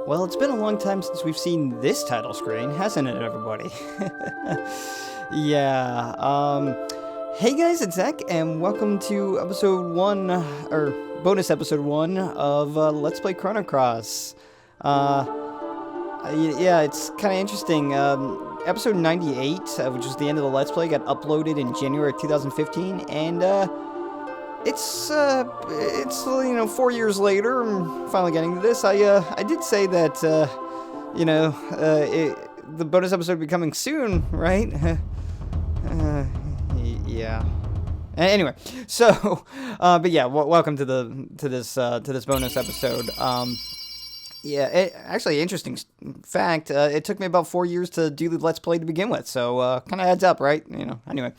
Well, it's been a long time since we've seen this title screen, hasn't it, everybody? Hey guys, it's Zach, and welcome to episode 1, or bonus episode 1 of Let's Play Chrono. Yeah, it's kind of interesting. Episode 98, which was the end of the Let's Play, got uploaded in January 2015, and it's 4 years later. I'm finally getting to this. I did say that the bonus episode will be coming soon, right? Yeah. Anyway, so but yeah, welcome to this bonus episode. Actually, interesting fact. It took me about 4 years to do the Let's Play to begin with, so kind of adds up, right? Anyway.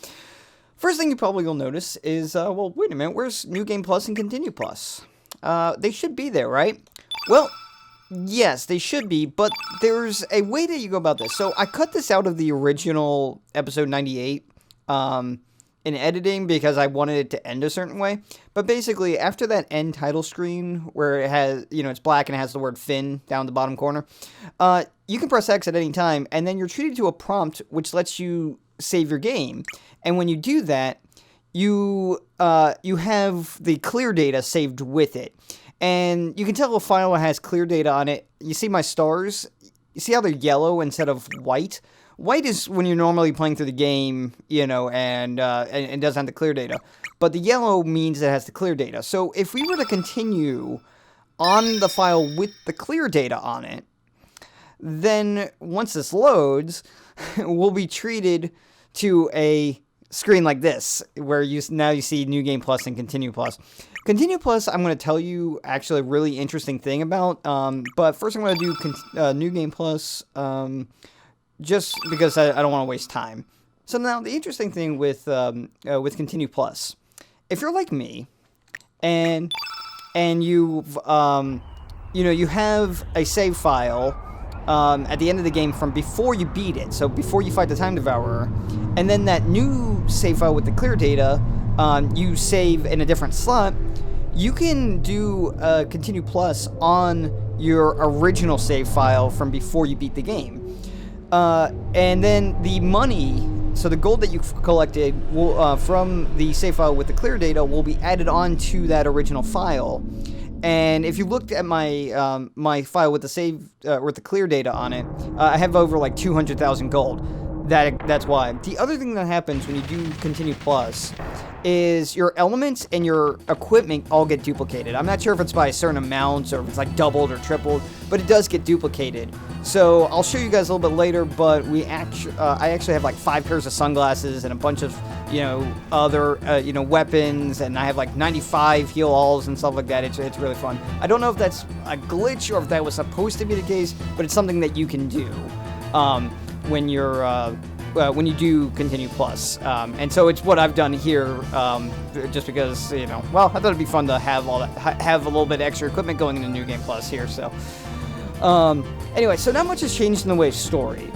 First thing you probably will notice is, well, wait a minute, where's New Game Plus and Continue Plus? They should be there, right? Well, yes, they should be, but there's a way that you go about this. So I cut this out of the original episode 98 in editing because I wanted it to end a certain way. But basically, after that end title screen where it has, it's black and it has the word Finn down the bottom corner, you can press X at any time, and then you're treated to a prompt which lets you save your game. And when you do that, you have the clear data saved with it. And you can tell a file has clear data on it. You see my stars? You see how they're yellow instead of white? White is when you're normally playing through the game, and doesn't have the clear data. But the yellow means it has the clear data. So if we were to continue on the file with the clear data on it, then once this loads, we'll be treated to a screen like this, where you see New Game Plus and Continue Plus. Continue Plus, I'm going to tell you actually a really interesting thing about, but first I'm going to do New Game Plus, just because I don't want to waste time. So now, the interesting thing with Continue Plus, if you're like me, and you've, you have a save file at the end of the game from before you beat it, so before you fight the Time Devourer, and then that new save file with the clear data, you save in a different slot, you can do Continue Plus on your original save file from before you beat the game. And then the money, so the gold that you've collected will, from the save file with the clear data, will be added on to that original file. And if you looked at my my file with the save with the clear data on it, I have over like 200,000 gold. That's why. The other thing that happens when you do Continue Plus is your elements and your equipment all get duplicated. I'm not sure if it's by a certain amount or if it's like doubled or tripled, but it does get duplicated. So I'll show you guys a little bit later, but I actually have like 5 pairs of sunglasses and a bunch of, other, weapons, and I have like 95 heal alls and stuff like that. It's really fun. I don't know if that's a glitch or if that was supposed to be the case, but it's something that you can do, when you do Continue Plus. And so it's what I've done here, just because, I thought it'd be fun to have have a little bit extra equipment going into New Game Plus here, so. Anyway, so not much has changed in the way of story,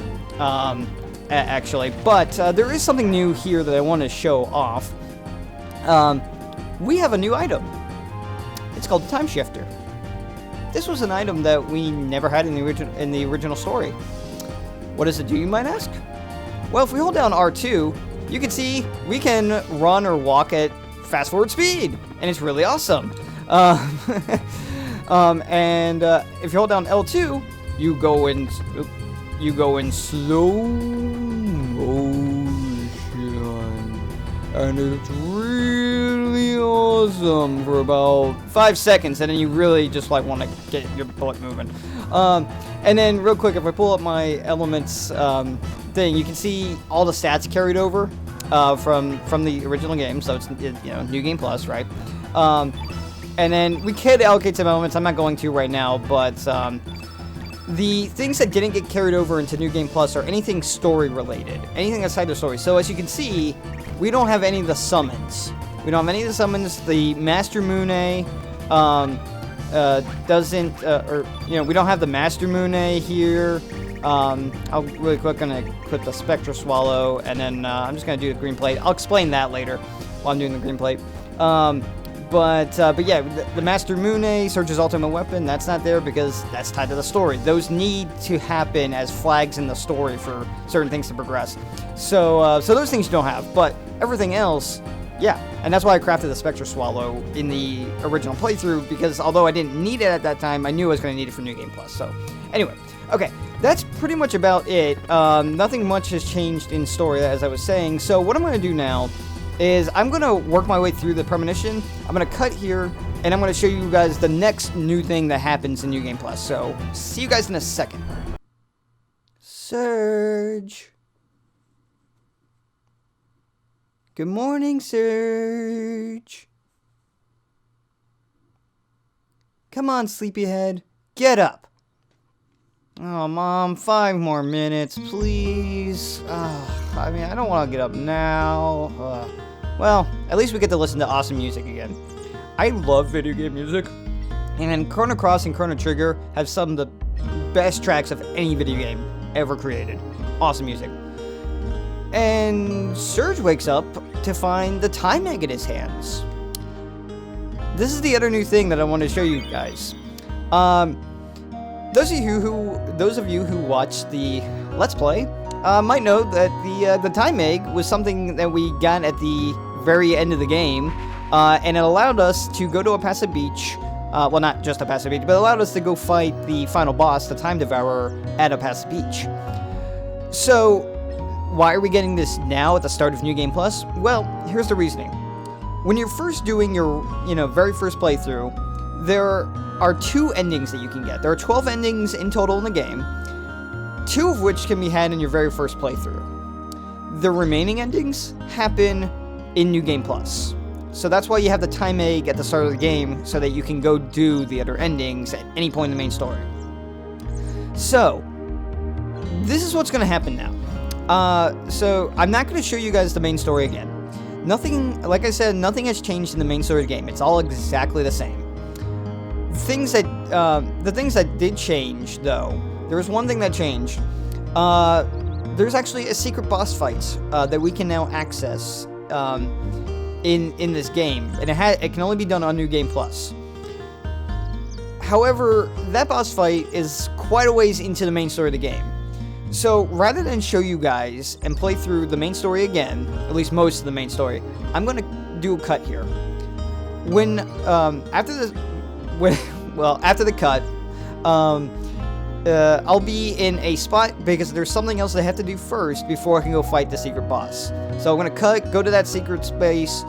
actually, but there is something new here that I want to show off. We have a new item. It's called the Time Shifter. This was an item that we never had in the original story. What does it do, you might ask? Well, if we hold down R2, you can see we can run or walk at fast forward speed, and it's really awesome. And if you hold down L2, you go in slow motion, and it's really awesome for about 5 seconds, and then you really just like want to get your butt moving. And then real quick, if I pull up my elements thing, you can see all the stats carried over from the original game, so it's New Game Plus, right? And then we could allocate some elements. I'm not going to right now, but the things that didn't get carried over into New Game Plus are anything story related, anything outside the story. So as you can see, we don't have any of the summons. We don't have any of the summons. The Master Mune doesn't, we don't have the Master Mune here. I'll really quick gonna click the Spectra Swallow, and then I'm just gonna do the green plate. I'll explain that later while I'm doing the green plate. But yeah, the Master Mune, Serge's ultimate weapon, that's not there because that's tied to the story. Those need to happen as flags in the story for certain things to progress. So those things you don't have, but everything else, yeah. And that's why I crafted the Spectre Swallow in the original playthrough, because although I didn't need it at that time, I knew I was going to need it for New Game Plus. So anyway, okay, that's pretty much about it. Nothing much has changed in story, as I was saying. So what I'm going to do now is I'm going to work my way through the premonition. I'm going to cut here, and I'm going to show you guys the next new thing that happens in New Game Plus. So, see you guys in a second. Serge. Good morning, Serge. Come on, sleepyhead. Get up. Oh, Mom, 5 more minutes, please. I mean, I don't want to get up now. Well, at least we get to listen to awesome music again. I love video game music, and Chrono Cross and Chrono Trigger have some of the best tracks of any video game ever created. Awesome music. And Serge wakes up to find the time egg in his hands. This is the other new thing that I want to show you guys. Those of you who watched the Let's Play might know that the time egg was something that we got at the very end of the game, and it allowed us to go to a passive beach. Well, not just a passive beach, but it allowed us to go fight the final boss, the Time Devourer, at a passive beach. So, why are we getting this now at the start of New Game Plus? Well, here's the reasoning. When you're first doing your, very first playthrough, there are 2 endings that you can get. There are 12 endings in total in the game, 2 of which can be had in your very first playthrough. The remaining endings happen in New Game Plus. So that's why you have the time egg at the start of the game, so that you can go do the other endings at any point in the main story. So, this is what's going to happen now. So, I'm not going to show you guys the main story again. Nothing, like I said, nothing has changed in the main story of the game. It's all exactly the same. The things that did change, though, there was one thing that changed. There's actually a secret boss fight that we can now access in this game, and it can only be done on New Game Plus. However, that boss fight is quite a ways into the main story of the game. So rather than show you guys and play through the main story again, at least most of the main story, I'm going to do a cut here. When after the cut, I'll be in a spot because there's something else I have to do first before I can go fight the secret boss. So I'm gonna cut, go to that secret space,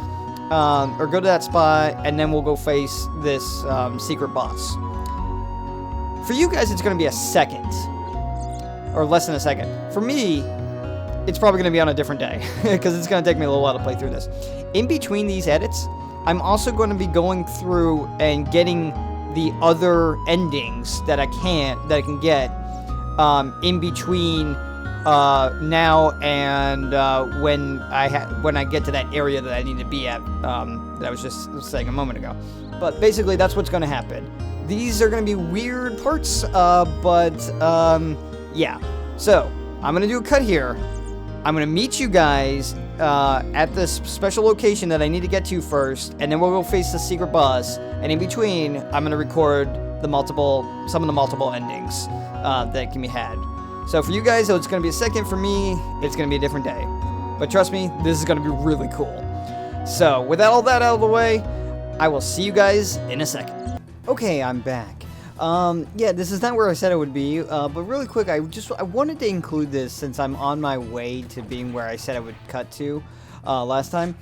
or go to that spot, and then we'll go face this secret boss. For you guys, it's gonna be a second, or less than a second. For me, it's probably gonna be on a different day because it's gonna take me a little while to play through this. In between these edits, I'm also going to be going through and getting the other endings that I can get in between now and when I get to that area that I need to be at that I was just saying a moment ago. But basically, that's what's going to happen. These are going to be weird parts, yeah. So I'm going to do a cut here. I'm going to meet you guys at this special location that I need to get to first, and then we'll go face the secret boss, and in between, I'm going to record some of the multiple endings that can be had. So for you guys, it's going to be a second. For me, it's going to be a different day. But trust me, this is going to be really cool. So with all that out of the way, I will see you guys in a second. Okay, I'm back. Yeah, this is not where I said it would be, but really quick, I wanted to include this since I'm on my way to being where I said I would cut to last time,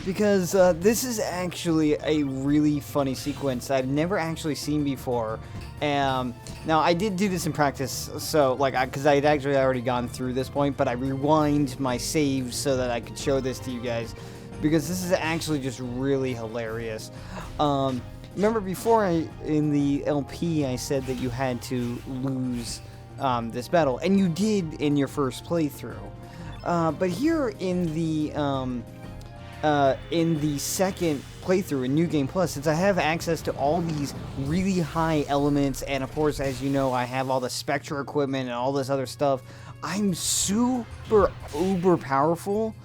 because this is actually a really funny sequence I've never actually seen before. Now, I did do this in practice, so, because I had actually already gone through this point, but I rewind my saves so that I could show this to you guys, because this is actually just really hilarious. Remember before in the LP I said that you had to lose this battle, and you did in your first playthrough. But here in the second playthrough in New Game Plus, since I have access to all these really high elements, and of course, as you know, I have all the Spectre equipment and all this other stuff, I'm super uber powerful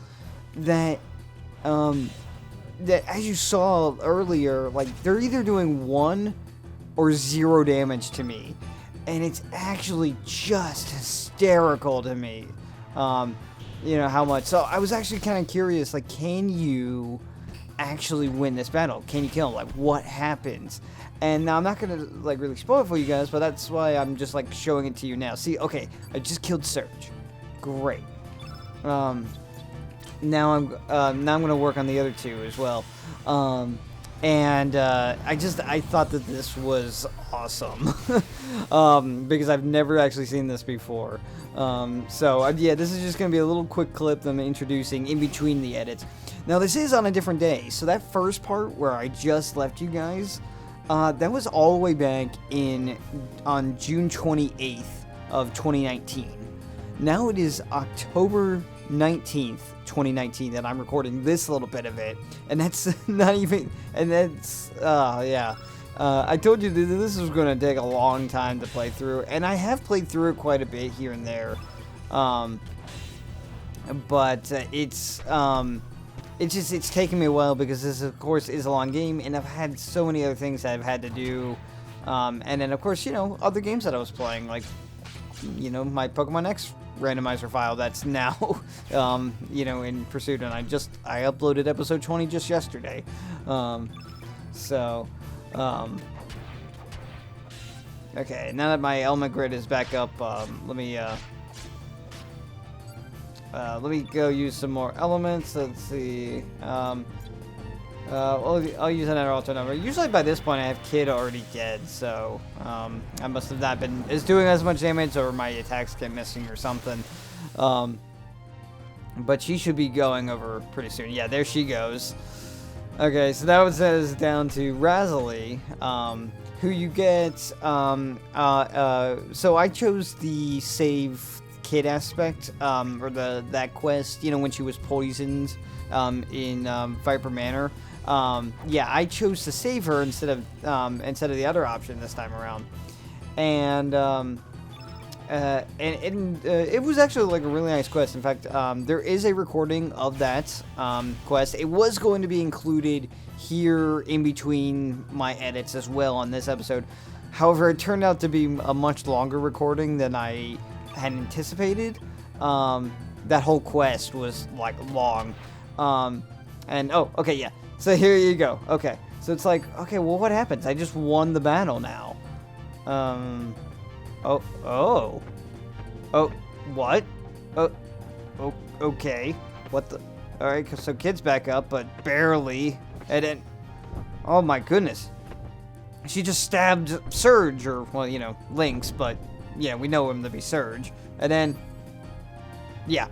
that that, as you saw earlier, like, they're either doing 1 or 0 damage to me. And it's actually just hysterical to me. You know, how much. So I was actually kind of curious, like, can you actually win this battle? Can you kill him? Like, what happens? And now I'm not going to, like, really spoil it for you guys, but that's why I'm just, like, showing it to you now. See, okay, I just killed Serge. Great. Now I'm going to work on the other 2 as well. I thought that this was awesome. Because I've never actually seen this before. Yeah, this is just going to be a little quick clip that I'm introducing in between the edits. Now, this is on a different day, so that first part where I just left you guys, that was all the way back on June 28th of 2019. Now it is October 19th, 2019 that I'm recording this little bit of it, and that's not even, and that's, yeah. I told you that this was going to take a long time to play through, and I have played through it quite a bit here and there, but it's taken me a while because this, of course, is a long game, and I've had so many other things that I've had to do, and then, of course, you know, other games that I was playing, like, you know, my Pokemon X randomizer file that's now, you know, in pursuit, and I uploaded episode 20 just yesterday, okay, now that my element grid is back up, let me go use some more elements. Let's see, I'll use another alter number. Usually by this point I have Kid already dead, so I must have not been doing as much damage, or my attacks get missing or something. But she should be going over pretty soon. Yeah, there she goes. Okay, so that would set us down to Razali, who you get. So I chose the save Kid aspect, or that quest. You know, when she was poisoned in Viper Manor. Yeah, I chose to save her instead of the other option this time around, and it was actually like a really nice quest. In fact, there is a recording of that quest. It was going to be included here in between my edits as well on this episode. However, it turned out to be a much longer recording than I had anticipated. That whole quest was like long, and oh, okay, yeah. So here you go. Okay, so it's like, okay, well, what happens? I just won the battle now. Oh, what? Oh, okay. What the? All right, so Kid's back up, but barely. And then, oh my goodness, she just stabbed Serge, or, well, you know, Lynx, but yeah, we know him to be Serge. And then, yeah.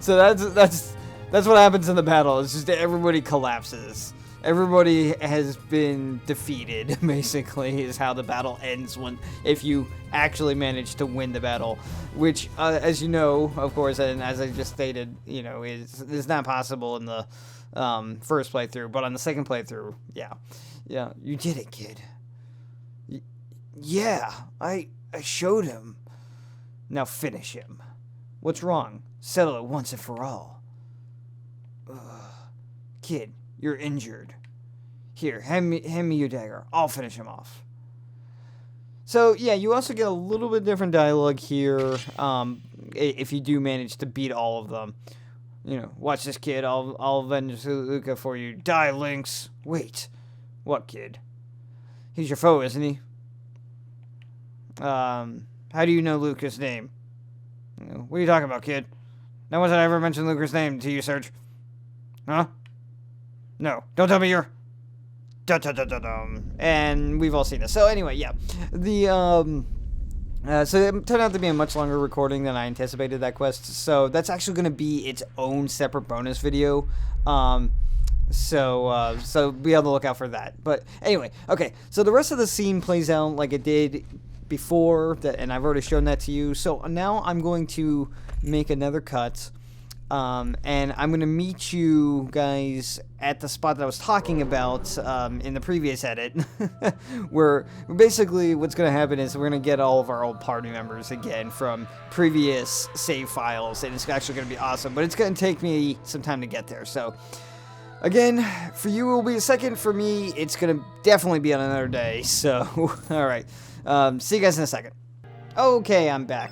So that's what happens in the battle. It's just everybody collapses. Everybody has been defeated, basically, is how the battle ends if you actually manage to win the battle. Which, as you know, of course, and as I just stated, you know, is not possible in the first playthrough. But on the second playthrough, yeah, you did it, Kid. Yeah, I showed him. Now finish him. What's wrong? Settle it once and for all. Kid, you're injured. Here, hand me your dagger. I'll finish him off. So, yeah, you also get a little bit different dialogue here, if you do manage to beat all of them. You know, watch this, Kid. I'll avenge Luca for you. Die, Lynx. Wait. What, Kid? He's your foe, isn't he? How do you know Luca's name? What are you talking about, Kid? Now, was I ever mentioned Luca's name to you, Serge? Huh? No, don't tell me you're... And we've all seen this. So anyway, yeah. So it turned out to be a much longer recording than I anticipated, that quest. So that's actually going to be its own separate bonus video. So be on the lookout for that. But anyway, okay. So the rest of the scene plays out like it did before, and I've already shown that to you. So now I'm going to make another cut. And I'm going to meet you guys at the spot that I was talking about in the previous edit, where basically what's going to happen is we're going to get all of our old party members again from previous save files, and it's actually going to be awesome, but it's going to take me some time to get there. So, Again, for you it will be a second. For me, it's gonna definitely be on another day. So, all right. See you guys in a second. Okay, I'm back.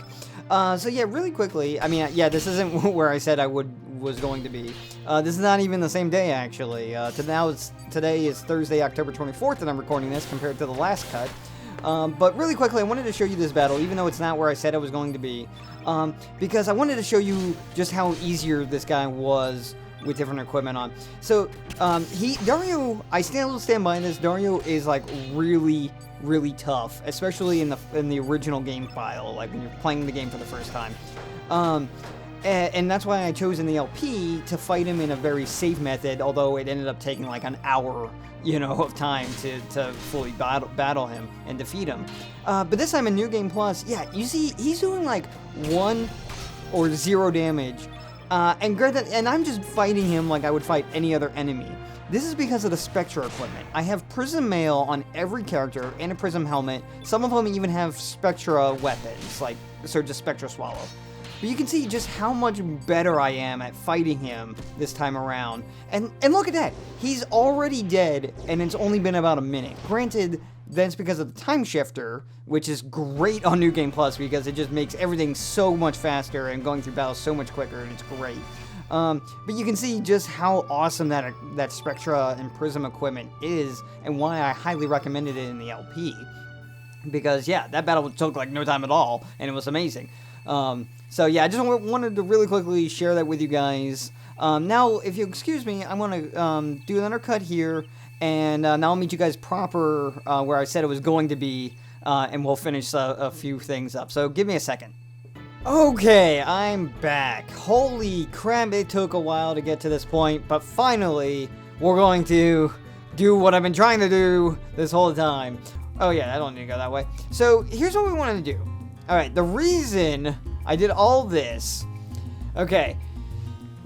So yeah, really quickly. I mean, yeah, this isn't where I said I was going to be. This is not even the same day actually. Today is Thursday, October 24th, and I'm recording this compared to the last cut. But really quickly, I wanted to show you this battle, even though it's not where I said I was going to be, because I wanted to show you just how easier this guy was with different equipment on. So, Dario, I still stand by this. Dario is like really tough, especially in the original game file, like when you're playing the game for the first time. And that's why I chose in the LP to fight him in a very safe method, although it ended up taking like an hour, of time to fully battle him and defeat him. But this time in New Game Plus, yeah, you see he's doing like 1 or 0 damage. And I'm just fighting him like I would fight any other enemy. This is because of the Spectra equipment. I have Prism Mail on every character and a Prism Helmet. Some of them even have Spectra weapons, like Serge's Spectra Swallow. But you can see just how much better I am at fighting him this time around. And look at that! He's already dead, and it's only been about a minute. Granted, that's because of the time shifter, which is great on New Game Plus because it just makes everything so much faster and going through battles so much quicker, and it's great. But you can see just how awesome that Spectra and Prism equipment is, and why I highly recommended it in the LP. Because, yeah, that battle took like no time at all, and it was amazing. So yeah, I just wanted to really quickly share that with you guys. Now, if you excuse me, I'm going to do another cut here, and now I'll meet you guys proper where I said it was going to be, and we'll finish a few things up. So give me a second. Okay, I'm back. Holy crap, it took a while to get to this point, but finally, we're going to do what I've been trying to do this whole time. Oh yeah, I don't need to go that way. So here's what we wanted to do. Alright, the reason I did all this... Okay,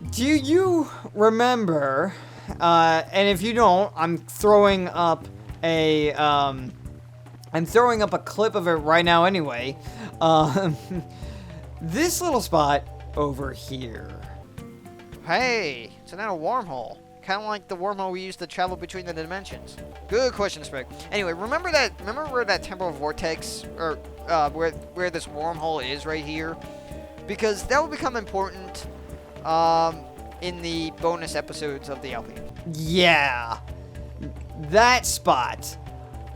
do you remember, and if you don't, I'm throwing up a clip of it right now anyway. This little spot over here. Hey, it's now a wormhole. Kind of like the wormhole we used to travel between the dimensions. Good question, Sprig. Anyway, remember where that temporal vortex, or where this wormhole is right here? Because that will become important in the bonus episodes of the LP. Yeah, that spot.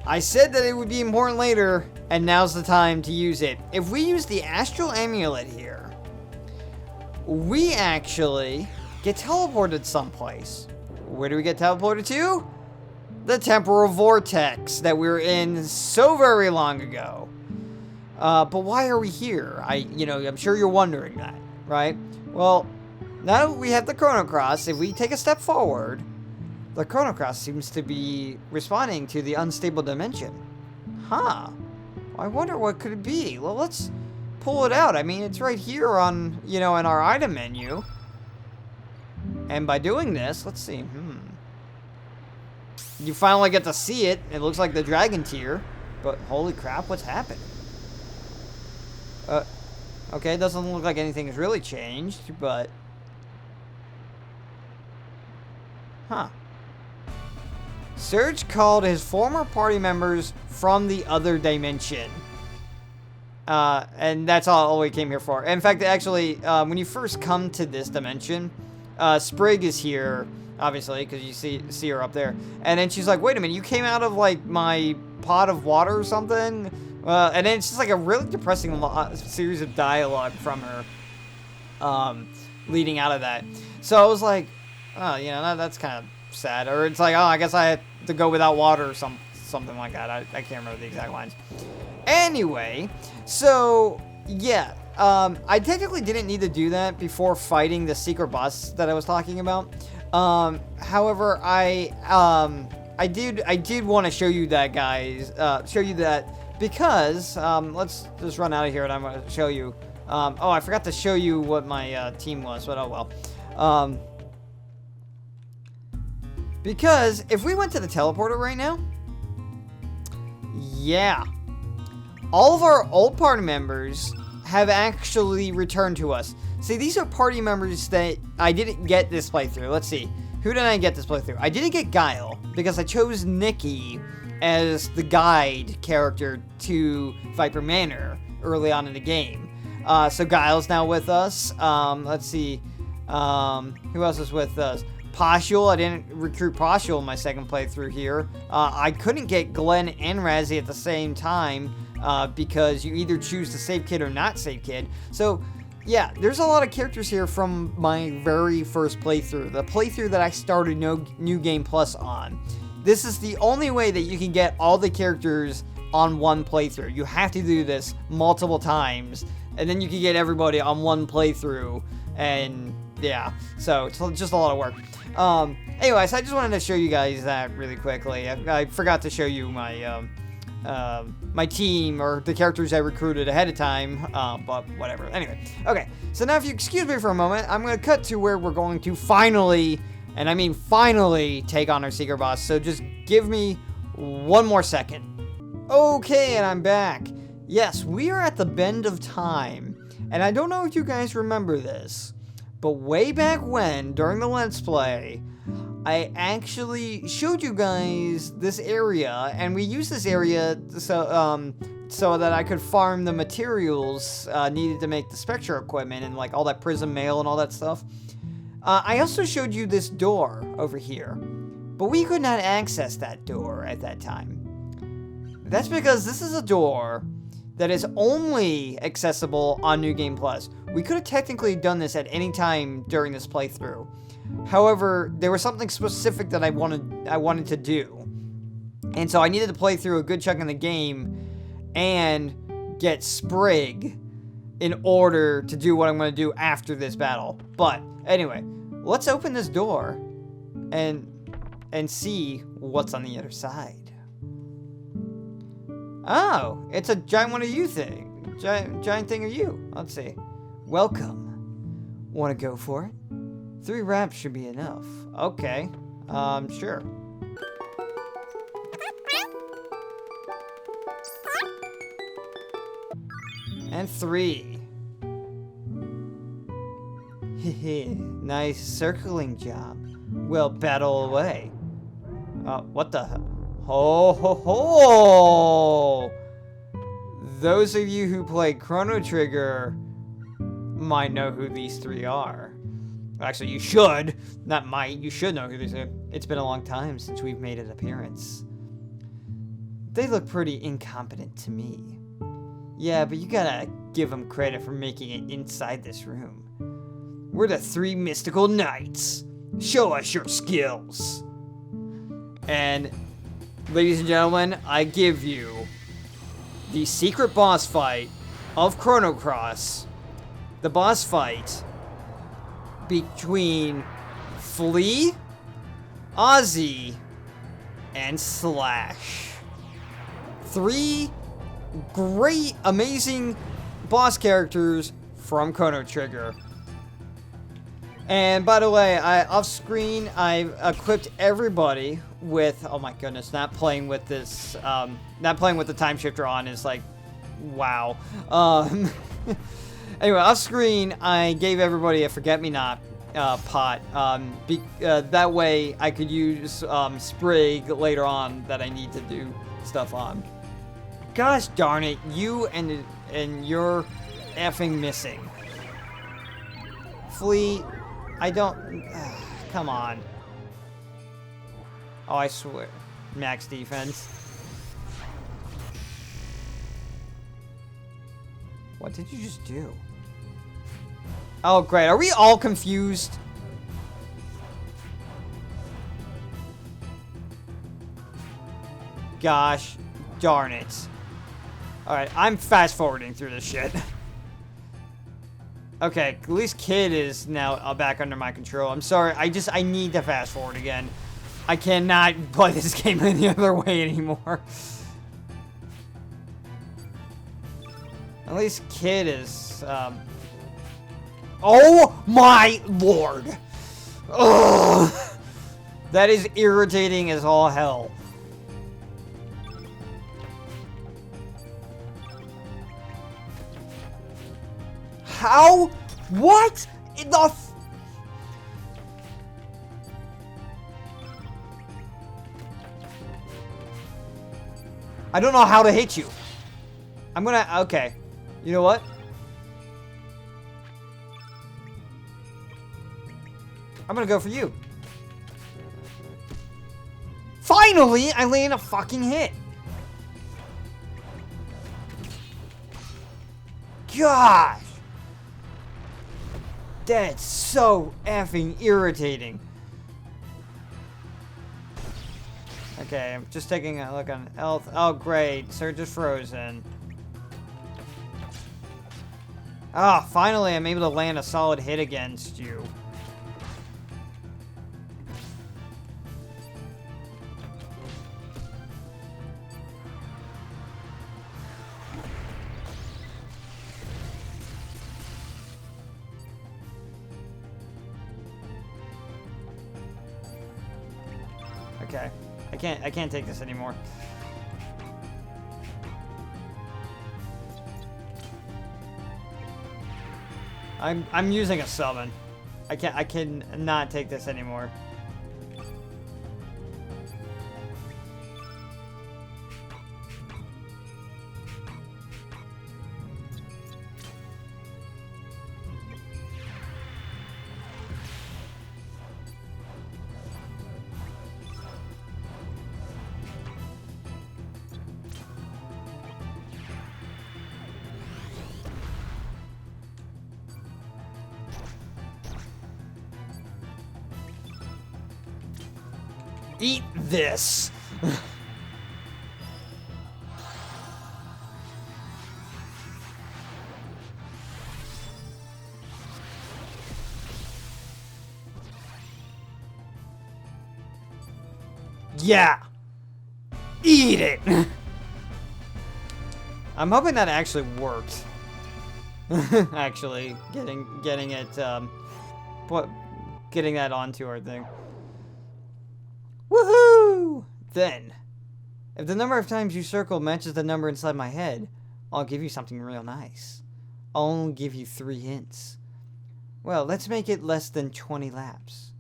I said that it would be important later, and now's the time to use it. If we use the Astral Amulet here, we actually get teleported someplace. Where do we get teleported to? The Temporal Vortex that we were in so very long ago. But why are we here? I'm sure you're wondering that, right? Well, now that we have the Chrono Cross, if we take a step forward, the Chrono Cross seems to be responding to the unstable dimension. Huh. I wonder what could it be. Well, let's pull it out. I mean, it's right here on, in our item menu. And by doing this, let's see. You finally get to see it. It looks like the Dragon Tier. But holy crap, what's happened? Okay, it doesn't look like anything has really changed, but... Huh. Serge called his former party members from the other dimension. And that's all we came here for. In fact, actually, when you first come to this dimension, Sprig is here, obviously, because you see her up there. And then she's like, wait a minute, you came out of, like, my pot of water or something? And then it's just, like, a really depressing series of dialogue from her, leading out of that. So I was like, oh, that's kind of sad. Or it's like, oh, I guess I had to go without water or something like that. I can't remember the exact lines. Anyway, so, yeah. I technically didn't need to do that before fighting the secret boss that I was talking about. However, I did want to show you that, guys. Because, let's just run out of here and I'm going to show you. Oh, I forgot to show you what my team was, but oh well. Because if we went to the teleporter right now, yeah, all of our old party members have actually returned to us. See, these are party members that I didn't get this playthrough. Let's see. who did I get this playthrough? I didn't get Guile, because I chose Nikki as the guide character to Viper Manor early on in the game. So Guile's now with us. Let's see. Who else is with us? Poshul. I didn't recruit Poshul in my second playthrough here. I couldn't get Glenn and Razzie at the same time because you either choose to save kid or not save kid. So, yeah, there's a lot of characters here from my very first playthrough. The playthrough that I started New Game Plus on. This is the only way that you can get all the characters on one playthrough. You have to do this multiple times, and then you can get everybody on one playthrough. And yeah, so it's just a lot of work. Anyways, I just wanted to show you guys that really quickly. I forgot to show you my my team or the characters I recruited ahead of time, but whatever. Anyway, okay, so now if you excuse me for a moment, I'm going to cut to where we're going to finally, and I mean finally, take on our secret boss. So just give me one more second. Okay, and I'm back. Yes, we are at the bend of time, and I don't know if you guys remember this, but way back when, during the Let's Play, I actually showed you guys this area, and we used this area so that I could farm the materials needed to make the Spectre equipment and like all that prism mail and all that stuff. I also showed you this door over here, but we could not access that door at that time. That's because this is a door that is only accessible on New Game Plus. We could have technically done this at any time during this playthrough. However, there was something specific that I wanted to do. And so I needed to play through a good chunk of the game and get Sprig in order to do what I'm going to do after this battle. But anyway, let's open this door and see what's on the other side. Oh, it's a giant one of you thing. Giant thing of you. Let's see. Welcome. Want to go for it? 3 raps should be enough. Okay. Sure. And 3. Hehe. Nice circling job. We'll battle away. What the hell? Ho ho ho! Those of you who played Chrono Trigger might know who these 3 are. Actually, you should. Not might. You should know who these are. It's been a long time since we've made an appearance. They look pretty incompetent to me. Yeah, but you gotta give them credit for making it inside this room. We're the 3 mystical knights. Show us your skills. And, ladies and gentlemen, I give you the secret boss fight of Chrono Cross. The boss fight between Flea, Ozzy, and Slash. 3 great, amazing boss characters from Chrono Trigger. And by the way, off screen, I've equipped everybody with, oh my goodness, not playing with this, not playing with the time shifter on is like, wow. Anyway, off screen, I gave everybody a forget-me-not pot. That way, I could use Sprig later on that I need to do stuff on. Gosh darn it, you and you're effing missing. Flea, I don't... come on. Oh, I swear. Max defense. What did you just do? Oh, great. Are we all confused? Gosh darn it. Alright, I'm fast forwarding through this shit. Okay, at least Kid is now back under my control. I'm sorry, I need to fast forward again. I cannot play this game any other way anymore. At least Kid is, oh my lord! Ugh! That is irritating as all hell. How? What? In the I don't know how to hit you. I'm gonna... Okay. You know what? I'm gonna go for you. Finally, I land a fucking hit. Gosh. That's so effing irritating. Okay, I'm just taking a look on health. Oh, great. Serge is frozen. Ah, finally I'm able to land a solid hit against you. Okay. I can't take this anymore. I'm using a summon. I can not take this anymore. Eat this. Yeah. Eat it. I'm hoping that actually worked. Actually, getting it getting that onto our thing. Woohoo! Then, if the number of times you circle matches the number inside my head, I'll give you something real nice. I'll only give you 3 hints. Well, let's make it less than 20 laps.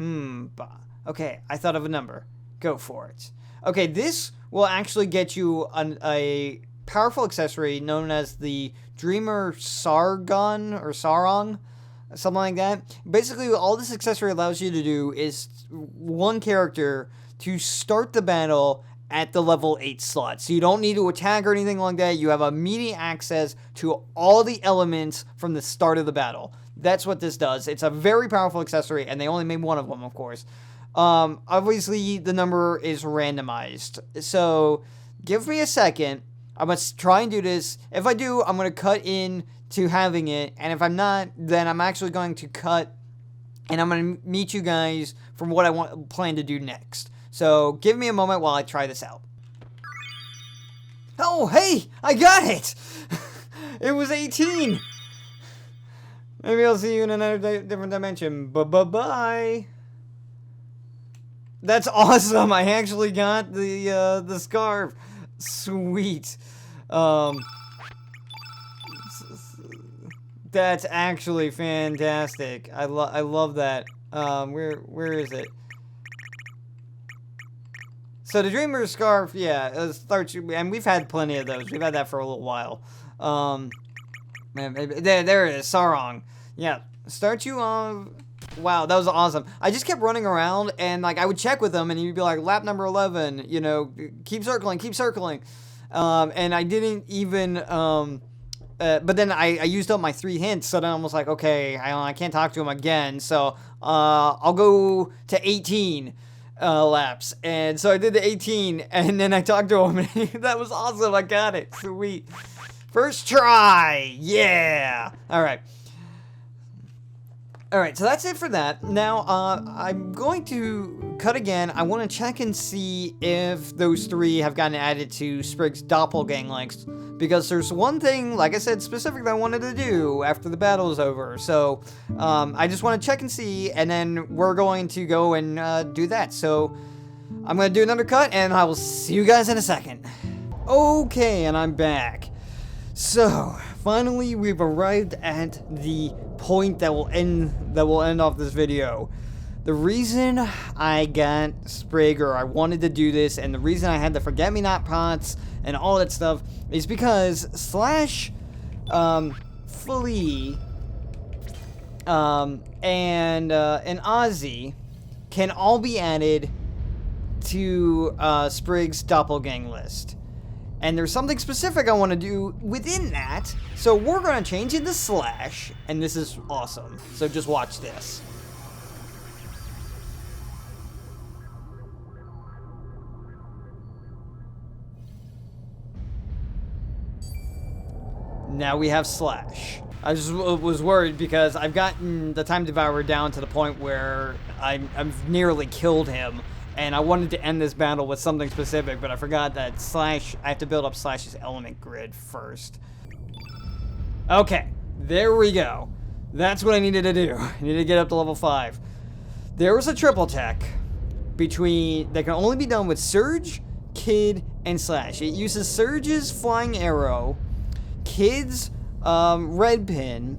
Okay, I thought of a number. Go for it. Okay, this will actually get you a powerful accessory known as the Dreamer Sargon or Sarong. Something like that. Basically, all this accessory allows you to do is one character to start the battle at the level 8 slot. So you don't need to attack or anything like that. You have immediate access to all the elements from the start of the battle. That's what this does. It's a very powerful accessory, and they only made one of them, of course. Obviously, the number is randomized. So give me a second. I'm going to try and do this. If I do, I'm going to cut in to having it, and if I'm not, then I'm actually going to cut, and I'm going to meet you guys from what I plan to do next. So give me a moment while I try this out. Oh, hey, I got it. It was 18. Maybe I'll see you in another different dimension. Bye. That's awesome. I actually got the scarf. Sweet. That's actually fantastic. I love that. Where is it? So the Dreamer Scarf, yeah, starts, and we've had plenty of those. We've had that for a little while. There it is, Sarong. Yeah, start you on. Wow, that was awesome. I just kept running around, and like I would check with them, and he'd be like, lap number 11. You know, keep circling. And I didn't even. But then I used up my 3 hints, so then I was like, okay, I can't talk to him again, so I'll go to 18 laps. And so I did the 18, and then I talked to him, and that was awesome. I got it. Sweet. First try. Yeah. All right. Alright, so that's it for that. Now, I'm going to cut again. I want to check and see if those 3 have gotten added to Sprig's doppelgang links. Because there's one thing, like I said, specifically I wanted to do after the battle is over. So, I just want to check and see, and then we're going to go and do that. So, I'm going to do another cut, and I will see you guys in a second. Okay, and I'm back. So, finally we've arrived at the point that will end off this video. The reason I got Sprig, or I wanted to do this, and the reason I had the Forget-Me-Not pots and all that stuff is because Slash, Flea, and Ozzy can all be added to Sprig's doppelgang list. And there's something specific I want to do within that, so we're going to change it to Slash, and this is awesome. So just watch this. Now we have Slash. I just was worried because I've gotten the Time Devourer down to the point where I've nearly killed him, and I wanted to end this battle with something specific, but I forgot that Slash, I have to build up Slash's element grid first. Okay, there we go. That's what I needed to do. I needed to get up to level 5. There was a triple tech that can only be done with Serge, Kid, and Slash. It uses Surge's Flying Arrow, Kid's red pin,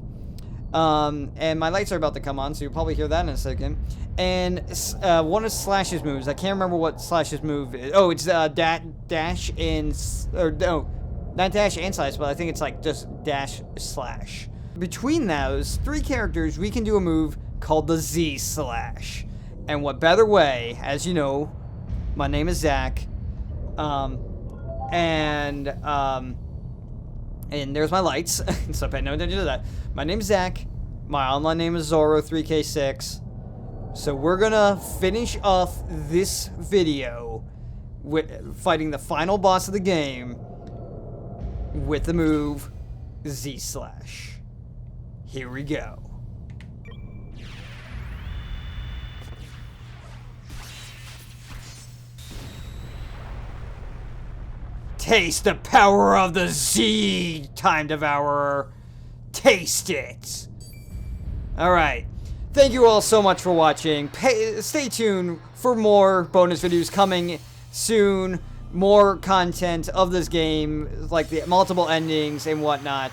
and my lights are about to come on, so you'll probably hear that in a second. And one of Slash's moves, I can't remember what Slash's move is. Oh, it's dash and, or no, not dash and slash, but I think it's like just dash slash. Between those 3 characters, we can do a move called the Z slash. And what better way, as you know, my name is Zach, and there's my lights, so pay no attention to that. My name's Zach. My online name is Zoro3K6. So we're gonna finish off this video with fighting the final boss of the game with the move Z slash. Here we go. Taste the power of the Z, Time Devourer. Taste it. Alright. Thank you all so much for watching. Stay tuned for more bonus videos coming soon. More content of this game, like the multiple endings and whatnot.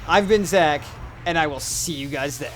I've been Zach, and I will see you guys then.